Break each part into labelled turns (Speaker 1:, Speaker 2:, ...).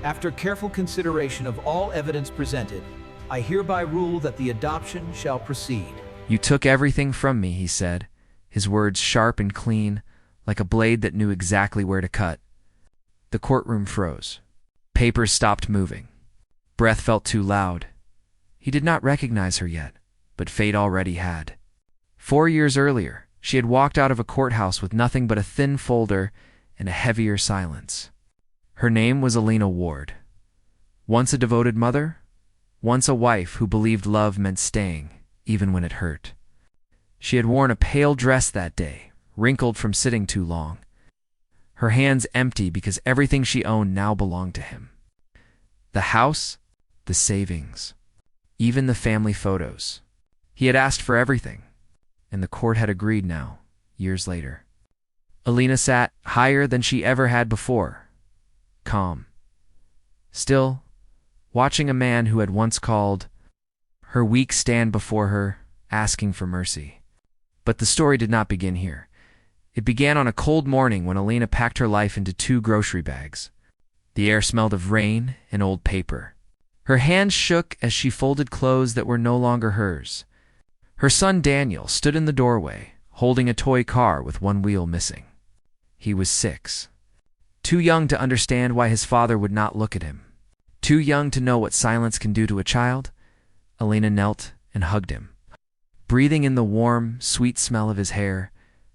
Speaker 1: After careful consideration of all evidence presented, I hereby rule that the adoption shall proceed.
Speaker 2: You took everything from me, he said, his words sharp and clean, like a blade that knew exactly where to cut. The courtroom froze. Papers stopped moving. Breath felt too loud. He did not recognize her yet, but fate already had. 4 years earlier, she had walked out of a courthouse with nothing but a thin folder and a heavier silence. Her name was Alina Ward. Once a devoted mother, once a wife who believed love meant staying, even when it hurt. She had worn a pale dress that day, wrinkled from sitting too long. Her hands empty because everything she owned now belonged to him. The house, the savings, even the family photos. He had asked for everything, and the court had agreed now, years later. Alina sat higher than she ever had before, calm. Still, watching a man who had once called her weak stand before her, asking for mercy. But the story did not begin here. It began on a cold morning when Alina packed her life into 2 grocery bags. The air smelled of rain and old paper. Her hands shook as she folded clothes that were no longer hers. Her son Daniel stood in the doorway, holding a toy car with 1 wheel missing. He was 6. Too young to understand why his father would not look at him. Too young to know what silence can do to a child, Alina knelt and hugged him, breathing in the warm, sweet smell of his hair,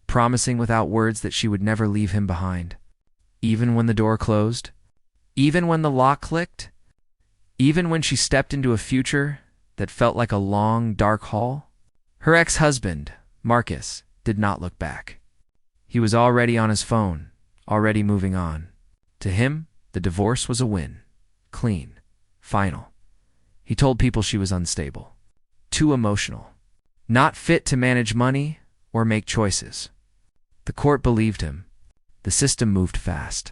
Speaker 2: promising without words that she would never leave him behind. Even when the door closed, even when the lock clicked, even when she stepped into a future that felt like a long, dark hall, her ex-husband, Marcus, did not look back. He was already on his phone, already moving on. To him, the divorce was a win. Clean. Final. He told people she was unstable. Too emotional. Not fit to manage money or make choices. The court believed him. The system moved fast.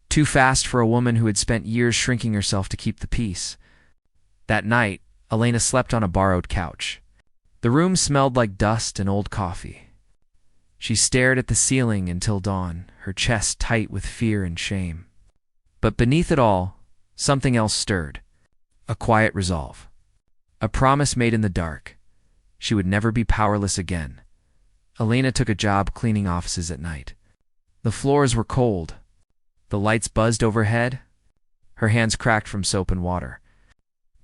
Speaker 2: Too fast for a woman who had spent years shrinking herself to keep the peace. That night, Alina slept on a borrowed couch. The room smelled like dust and old coffee. She stared at the ceiling until dawn, her chest tight with fear and shame. But beneath it all, something else stirred. A quiet resolve. A promise made in the dark. She would never be powerless again. Alina took a job cleaning offices at night. The floors were cold. The lights buzzed overhead. Her hands cracked from soap and water.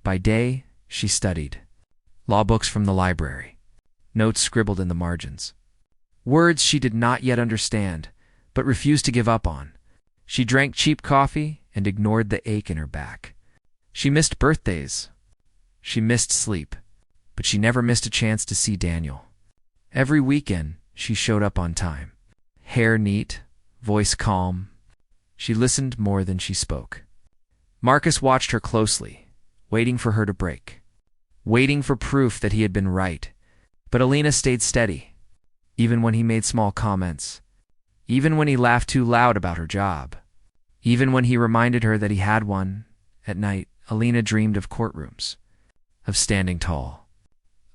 Speaker 2: By day, she studied. Law books from the library. Notes scribbled in the margins. Words she did not yet understand, but refused to give up on. She drank cheap coffee and ignored the ache in her back. She missed birthdays. She missed sleep, but she never missed a chance to see Daniel. Every weekend, she showed up on time. Hair neat, voice calm. She listened more than she spoke. Marcus watched her closely, waiting for her to break, waiting for proof that he had been right. But Alina stayed steady, even when he made small comments, even when he laughed too loud about her job, even when he reminded her that he had one. At night, Alina dreamed of courtrooms, of standing tall,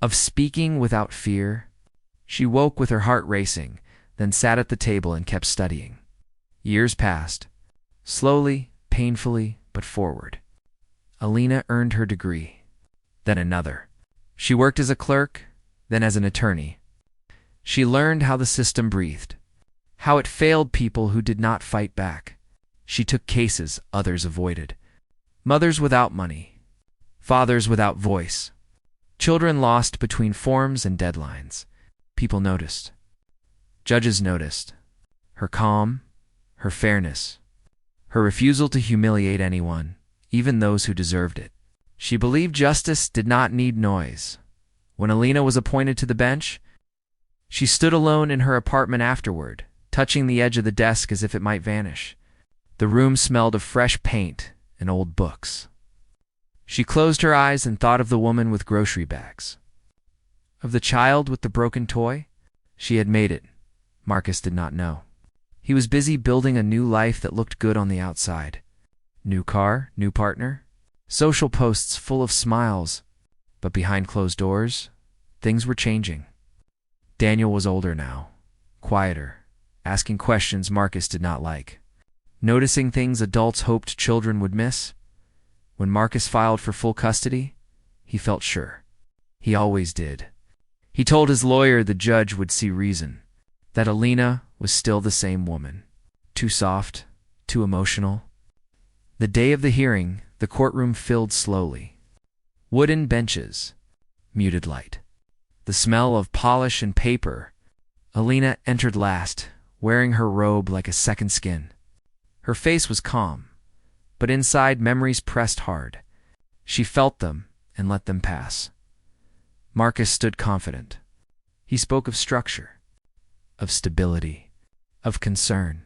Speaker 2: of speaking without fear. She woke with her heart racing, then sat at the table and kept studying. Years passed, slowly, painfully, but forward. Alina earned her degree, then another. She worked as a clerk, then as an attorney. She learned how the system breathed, how it failed people who did not fight back. She took cases others avoided. Mothers without money, fathers without voice, children lost between forms and deadlines. People noticed. Judges noticed. Her calm, her fairness, her refusal to humiliate anyone, even those who deserved it. She believed justice did not need noise. When Alina was appointed to the bench, she stood alone in her apartment afterward, touching the edge of the desk as if it might vanish. The room smelled of fresh paint and old books. She closed her eyes and thought of the woman with grocery bags. Of the child with the broken toy? She had made it. Marcus did not know. He was busy building a new life that looked good on the outside. New car, new partner, social posts full of smiles. But behind closed doors, things were changing. Daniel was older now, quieter, asking questions Marcus did not like. noticing things adults hoped children would miss. When Marcus filed for full custody, he felt sure. He always did. He told his lawyer the judge would see reason, that Alina was still the same woman. Too soft, too emotional. The day of the hearing, the courtroom filled slowly. Wooden benches, muted light. The smell of polish and paper. Alina entered last, wearing her robe like a second skin. Her face was calm, but inside memories pressed hard. She felt them and let them pass. Marcus stood confident. He spoke of structure, of stability, of concern.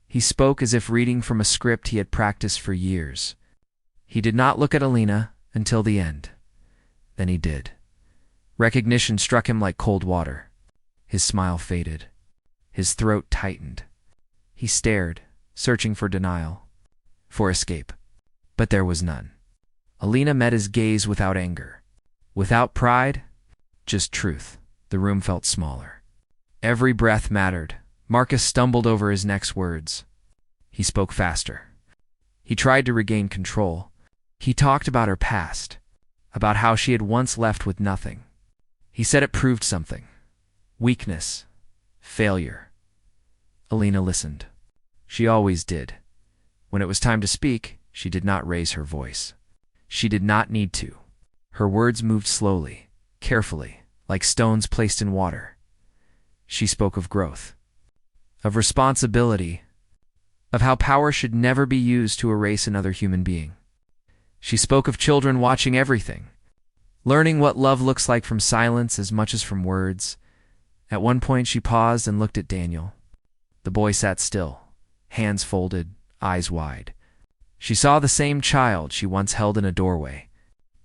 Speaker 2: He spoke as if reading from a script he had practiced for years. He did not look at Alina until the end. Then he did. Recognition struck him like cold water. His smile faded. His throat tightened. He stared, searching for denial, for escape. But there was none. Alina met his gaze without anger, without pride, just truth. The room felt smaller. Every breath mattered. Marcus stumbled over his next words. He spoke faster. He tried to regain control. He talked about her past, about how she had once left with nothing. He said it proved something. Weakness. Failure. Alina listened. She always did. When it was time to speak, she did not raise her voice. She did not need to. Her words moved slowly, carefully, like stones placed in water. She spoke of growth, of responsibility, of how power should never be used to erase another human being. She spoke of children watching everything, learning what love looks like from silence as much as from words. At one point she paused and looked at Daniel. The boy sat still, hands folded, eyes wide. She saw the same child she once held in a doorway,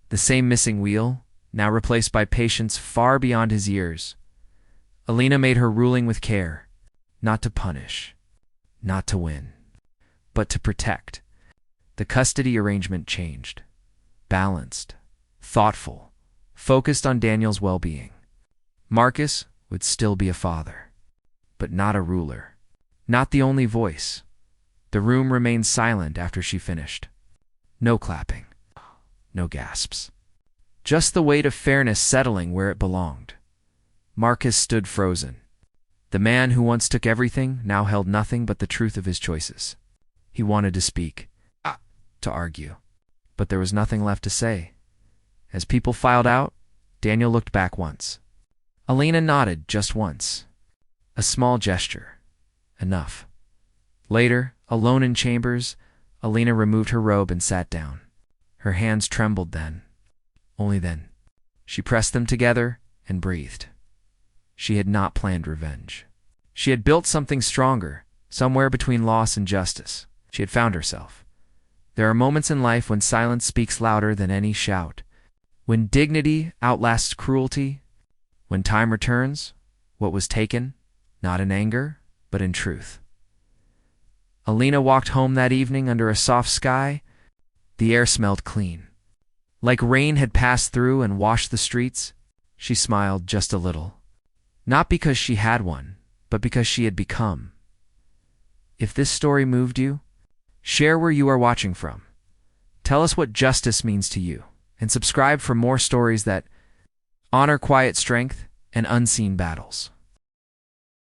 Speaker 2: the same missing wheel, now replaced by patience far beyond his years. Alina made her ruling with care, not to punish, not to win, but to protect. The custody arrangement changed. Balanced, thoughtful, focused on Daniel's well-being. Marcus would still be a father, but not a ruler, not the only voice. The room remained silent after she finished. No clapping, no gasps. Just the weight of fairness settling where it belonged. Marcus stood frozen. The man who once took everything now held nothing but the truth of his choices. He wanted to speak, to argue, but there was nothing left to say. As people filed out, Daniel looked back once. Alina nodded just once. A small gesture. Enough. Later, alone in chambers, Alina removed her robe and sat down. Her hands trembled then. Only then. She pressed them together and breathed. She had not planned revenge. She had built something stronger, somewhere between loss and justice. She had found herself. There are moments in life when silence speaks louder than any shout, when dignity outlasts cruelty, when time returns what was taken, not in anger, but in truth. Alina walked home that evening under a soft sky. The air smelled clean. Like rain had passed through and washed the streets. She smiled just a little. Not because she had one, but because she had become. If this story moved you, share where you are watching from. Tell us what justice means to you, and subscribe for more stories that honor quiet strength and unseen battles.